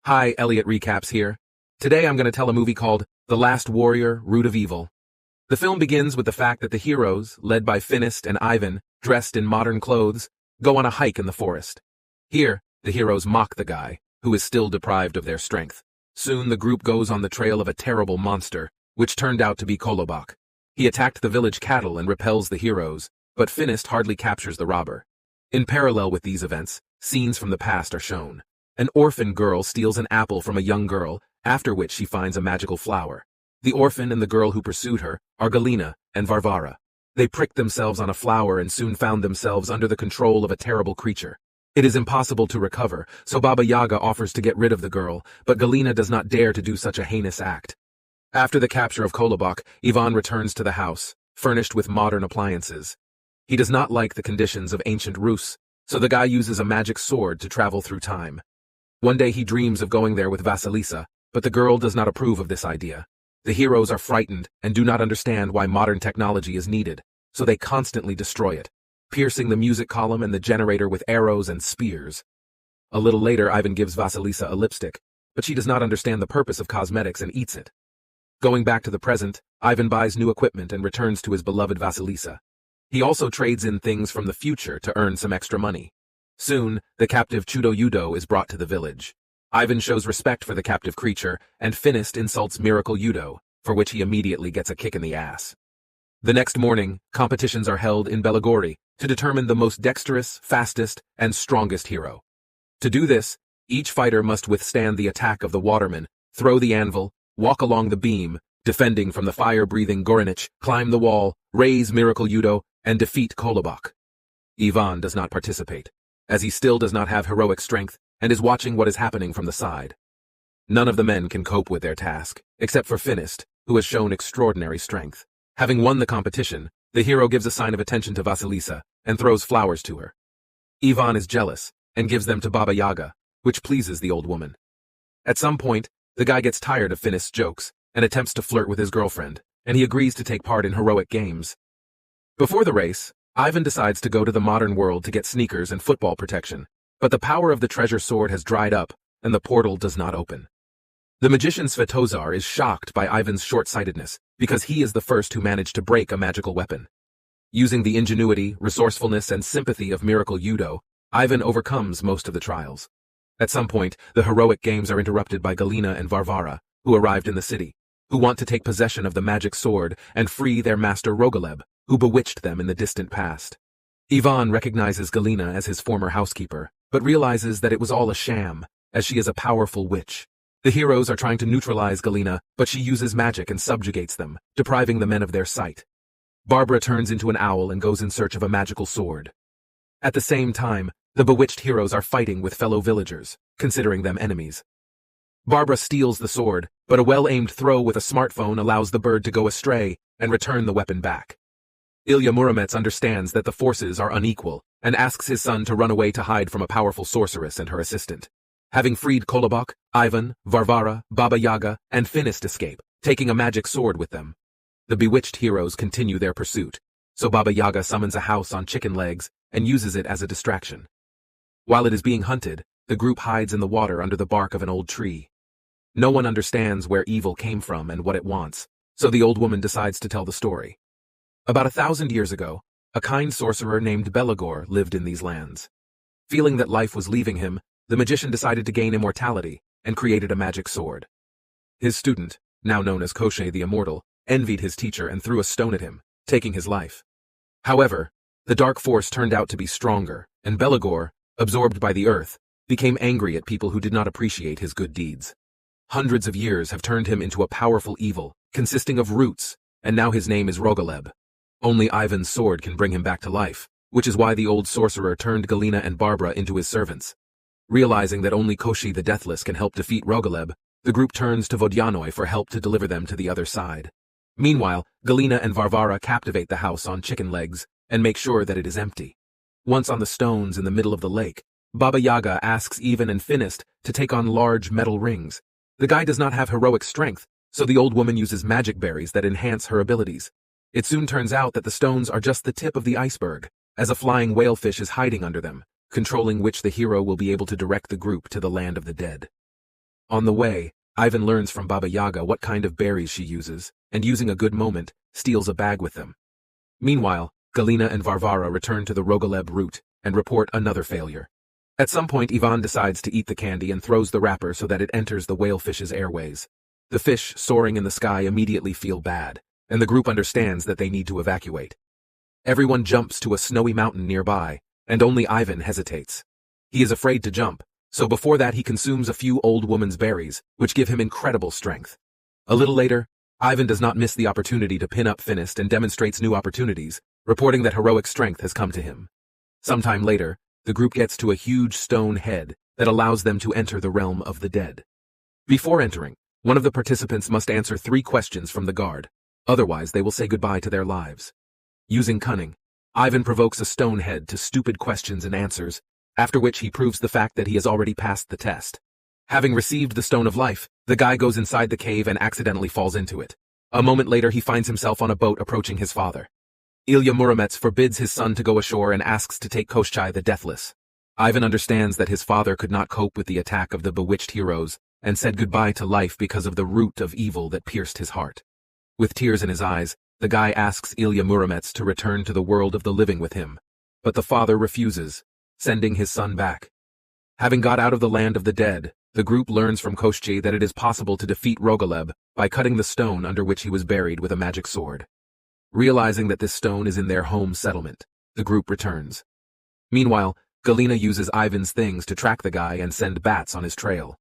Hi, Elliot Recaps here. Today I'm going to tell a movie called The Last Warrior, Root of Evil. The film begins with the fact that the heroes, led by Finnest and Ivan, dressed in modern clothes, go on a hike in the forest. Here, the heroes mock the guy, who is still deprived of their strength. Soon the group goes on the trail of a terrible monster, which turned out to be Kolobok. He attacked the village cattle and repels the heroes, but Finnest hardly captures the robber. In parallel with these events, scenes from the past are shown. An orphan girl steals an apple from a young girl, after which she finds a magical flower. The orphan and the girl who pursued her are Galina and Varvara. They pricked themselves on a flower and soon found themselves under the control of a terrible creature. It is impossible to recover, so Baba Yaga offers to get rid of the girl, but Galina does not dare to do such a heinous act. After the capture of Kolobok, Ivan returns to the house, furnished with modern appliances. He does not like the conditions of ancient Rus, so the guy uses a magic sword to travel through time. One day he dreams of going there with Vasilisa, but the girl does not approve of this idea. The heroes are frightened and do not understand why modern technology is needed, so they constantly destroy it, piercing the music column and the generator with arrows and spears. A little later, Ivan gives Vasilisa a lipstick, but she does not understand the purpose of cosmetics and eats it. Going back to the present, Ivan buys new equipment and returns to his beloved Vasilisa. He also trades in things from the future to earn some extra money. Soon, the captive Chudo Yudo is brought to the village. Ivan shows respect for the captive creature, and Finnest insults Miracle Yudo, for which he immediately gets a kick in the ass. The next morning, competitions are held in Belagori to determine the most dexterous, fastest, and strongest hero. To do this, each fighter must withstand the attack of the waterman, throw the anvil, walk along the beam, defending from the fire-breathing Gorinich, climb the wall, raise Miracle Yudo, and defeat Kolobok. Ivan does not participate, as he still does not have heroic strength and is watching what is happening from the side. None of the men can cope with their task, except for Finnest, who has shown extraordinary strength. Having won the competition, the hero gives a sign of attention to Vasilisa and throws flowers to her. Ivan is jealous and gives them to Baba Yaga, which pleases the old woman. At some point, the guy gets tired of Finnest's jokes and attempts to flirt with his girlfriend, and he agrees to take part in heroic games. Before the race, Ivan decides to go to the modern world to get sneakers and football protection, but the power of the treasure sword has dried up, and the portal does not open. The magician Svetozar is shocked by Ivan's short-sightedness, because he is the first who managed to break a magical weapon. Using the ingenuity, resourcefulness, and sympathy of Miracle Yudo, Ivan overcomes most of the trials. At some point, the heroic games are interrupted by Galina and Varvara, who arrived in the city, who want to take possession of the magic sword and free their master Rogaleb, who bewitched them in the distant past. Ivan recognizes Galina as his former housekeeper, but realizes that it was all a sham, as she is a powerful witch. The heroes are trying to neutralize Galina, but she uses magic and subjugates them, depriving the men of their sight. Barbara turns into an owl and goes in search of a magical sword. At the same time, the bewitched heroes are fighting with fellow villagers, considering them enemies. Barbara steals the sword, but a well-aimed throw with a smartphone allows the bird to go astray and return the weapon back. Ilya Muromets understands that the forces are unequal and asks his son to run away to hide from a powerful sorceress and her assistant. Having freed Kolobok, Ivan, Varvara, Baba Yaga, and Finnest escape, taking a magic sword with them. The bewitched heroes continue their pursuit, so Baba Yaga summons a house on chicken legs and uses it as a distraction. While it is being hunted, the group hides in the water under the bark of an old tree. No one understands where evil came from and what it wants, so the old woman decides to tell the story. About 1,000 years ago, a kind sorcerer named Belagor lived in these lands. Feeling that life was leaving him, the magician decided to gain immortality and created a magic sword. His student, now known as Koshchei the Immortal, envied his teacher and threw a stone at him, taking his life. However, the dark force turned out to be stronger, and Belagor, absorbed by the earth, became angry at people who did not appreciate his good deeds. Hundreds of years have turned him into a powerful evil, consisting of roots, and now his name is Rogaleb. Only Ivan's sword can bring him back to life, which is why the old sorcerer turned Galina and Barbara into his servants. Realizing that only Koshchei the Deathless can help defeat Rogaleb, the group turns to Vodyanoi for help to deliver them to the other side. Meanwhile, Galina and Varvara captivate the house on chicken legs and make sure that it is empty. Once on the stones in the middle of the lake, Baba Yaga asks Ivan and Finnest to take on large metal rings. The guy does not have heroic strength, so the old woman uses magic berries that enhance her abilities. It soon turns out that the stones are just the tip of the iceberg, as a flying whalefish is hiding under them, controlling which the hero will be able to direct the group to the land of the dead. On the way, Ivan learns from Baba Yaga what kind of berries she uses, and using a good moment, steals a bag with them. Meanwhile, Galina and Varvara return to the Rogaleb route and report another failure. At some point, Ivan decides to eat the candy and throws the wrapper so that it enters the whalefish's airways. The fish, soaring in the sky, immediately feel bad, and the group understands that they need to evacuate. Everyone jumps to a snowy mountain nearby, and only Ivan hesitates. He is afraid to jump, so before that he consumes a few old woman's berries, which give him incredible strength. A little later, Ivan does not miss the opportunity to pin up Finist and demonstrates new opportunities, reporting that heroic strength has come to him. Sometime later, the group gets to a huge stone head that allows them to enter the realm of the dead. Before entering, one of the participants must answer 3 questions from the guard, otherwise they will say goodbye to their lives. Using cunning, Ivan provokes a stone head to stupid questions and answers, after which he proves the fact that he has already passed the test. Having received the Stone of Life, the guy goes inside the cave and accidentally falls into it. A moment later he finds himself on a boat approaching his father. Ilya Muromets forbids his son to go ashore and asks to take Koschei the Deathless. Ivan understands that his father could not cope with the attack of the bewitched heroes and said goodbye to life because of the root of evil that pierced his heart. With tears in his eyes, the guy asks Ilya Muromets to return to the world of the living with him, but the father refuses, sending his son back. Having got out of the land of the dead, the group learns from Koschei that it is possible to defeat Rogaleb by cutting the stone under which he was buried with a magic sword. Realizing that this stone is in their home settlement, the group returns. Meanwhile, Galina uses Ivan's things to track the guy and send bats on his trail.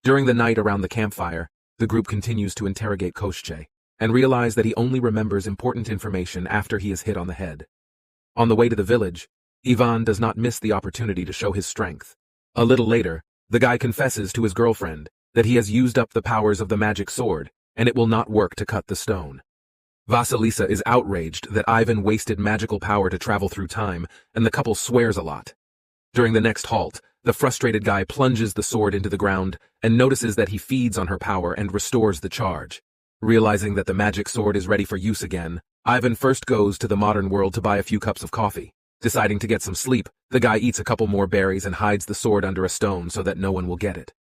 During the night around the campfire, the group continues to interrogate Koschei, and realize that he only remembers important information after he is hit on the head. On the way to the village, Ivan does not miss the opportunity to show his strength. A little later, the guy confesses to his girlfriend that he has used up the powers of the magic sword, and it will not work to cut the stone. Vasilisa is outraged that Ivan wasted magical power to travel through time, and the couple swears a lot. During the next halt, the frustrated guy plunges the sword into the ground and notices that he feeds on her power and restores the charge. Realizing that the magic sword is ready for use again, Ivan first goes to the modern world to buy a few cups of coffee. Deciding to get some sleep, the guy eats a couple more berries and hides the sword under a stone so that no one will get it.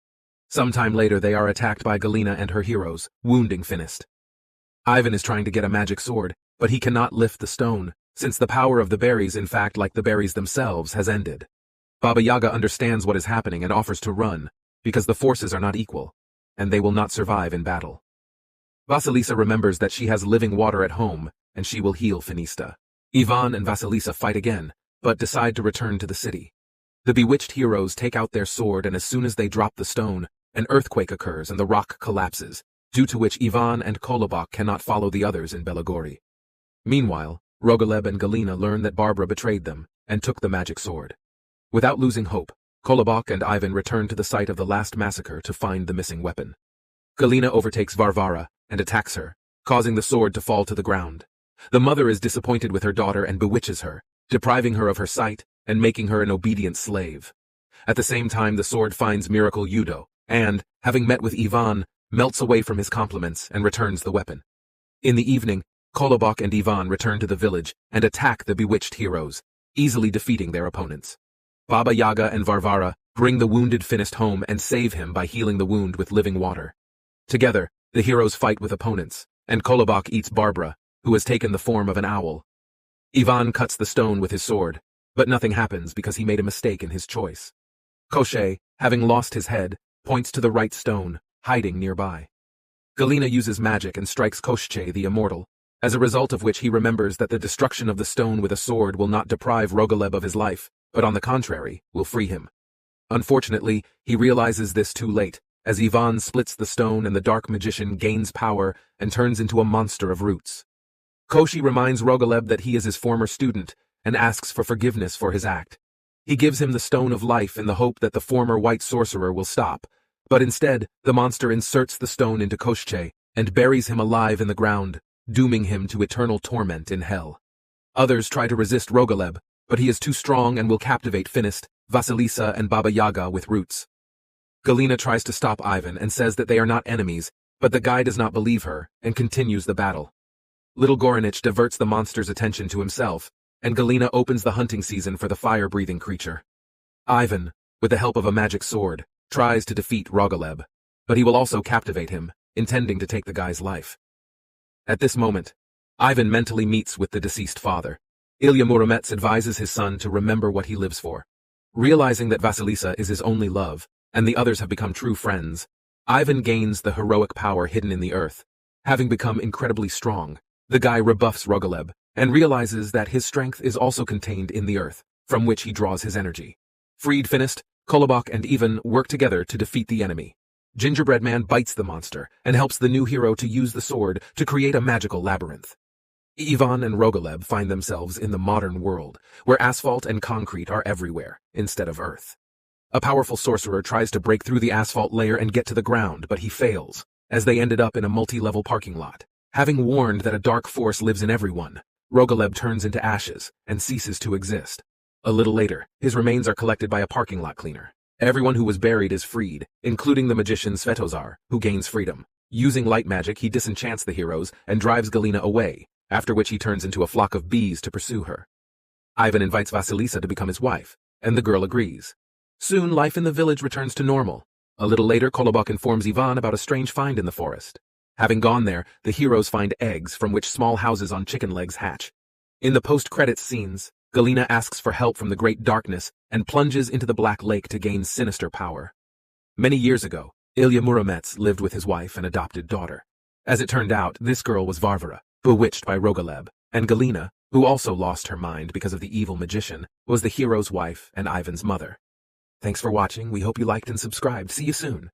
Sometime later they are attacked by Galina and her heroes, wounding Finist. Ivan is trying to get a magic sword, but he cannot lift the stone, since the power of the berries, in fact like the berries themselves, has ended. Baba Yaga understands what is happening and offers to run, because the forces are not equal, and they will not survive in battle. Vasilisa remembers that she has living water at home, and she will heal Finista. Ivan and Vasilisa fight again, but decide to return to the city. The bewitched heroes take out their sword, and as soon as they drop the stone, an earthquake occurs and the rock collapses, due to which Ivan and Kolobok cannot follow the others in Belagori. Meanwhile, Rogaleb and Galina learn that Barbara betrayed them and took the magic sword. Without losing hope, Kolobok and Ivan return to the site of the last massacre to find the missing weapon. Galina overtakes Varvara and attacks her, causing the sword to fall to the ground. The mother is disappointed with her daughter and bewitches her, depriving her of her sight and making her an obedient slave. At the same time, the sword finds Miracle Yudo and, having met with Ivan, melts away from his compliments and returns the weapon. In the evening, Kolobok and Ivan return to the village and attack the bewitched heroes, easily defeating their opponents. Baba Yaga and Varvara bring the wounded Finist home and save him by healing the wound with living water. Together, the heroes fight with opponents, and Kolobok eats Barbara, who has taken the form of an owl. Ivan cuts the stone with his sword, but nothing happens because he made a mistake in his choice. Koschei, having lost his head, points to the right stone, hiding nearby. Galina uses magic and strikes Koschei the Immortal, as a result of which he remembers that the destruction of the stone with a sword will not deprive Rogaleb of his life, but on the contrary, will free him. Unfortunately, he realizes this too late, as Ivan splits the stone and the dark magician gains power and turns into a monster of roots. Koschei reminds Rogaleb that he is his former student and asks for forgiveness for his act. He gives him the Stone of Life in the hope that the former white sorcerer will stop, but instead, the monster inserts the stone into Koschei and buries him alive in the ground, dooming him to eternal torment in hell. Others try to resist Rogaleb, but he is too strong and will captivate Finist, Vasilisa, and Baba Yaga with roots. Galina tries to stop Ivan and says that they are not enemies, but the guy does not believe her and continues the battle. Little Goranich diverts the monster's attention to himself, and Galina opens the hunting season for the fire-breathing creature. Ivan, with the help of a magic sword, tries to defeat Rogaleb. but he will also captivate him, intending to take the guy's life. At this moment, Ivan mentally meets with the deceased father. Ilya Muromets advises his son to remember what he lives for. Realizing that Vasilisa is his only love, and the others have become true friends, Ivan gains the heroic power hidden in the earth. Having become incredibly strong, the guy rebuffs Rogaleb, and realizes that his strength is also contained in the earth, from which he draws his energy. Freed Finist, Kolobok, and Ivan work together to defeat the enemy. Gingerbread Man bites the monster, and helps the new hero to use the sword to create a magical labyrinth. Ivan and Rogaleb find themselves in the modern world, where asphalt and concrete are everywhere, instead of earth. A powerful sorcerer tries to break through the asphalt layer and get to the ground, but he fails, as they ended up in a multi-level parking lot. Having warned that a dark force lives in everyone, Rogaleb turns into ashes and ceases to exist. A little later, his remains are collected by a parking lot cleaner. Everyone who was buried is freed, including the magician Svetozar, who gains freedom. Using light magic, he disenchants the heroes and drives Galina away, after which he turns into a flock of bees to pursue her. Ivan invites Vasilisa to become his wife, and the girl agrees. Soon, life in the village returns to normal. A little later, Kolobok informs Ivan about a strange find in the forest. Having gone there, the heroes find eggs from which small houses on chicken legs hatch. In the post-credits scenes, Galina asks for help from the great darkness and plunges into the Black Lake to gain sinister power. Many years ago, Ilya Muromets lived with his wife and adopted daughter. As it turned out, this girl was Varvara, bewitched by Rogaleb, and Galina, who also lost her mind because of the evil magician, was the hero's wife and Ivan's mother. Thanks for watching. We hope you liked and subscribed. See you soon.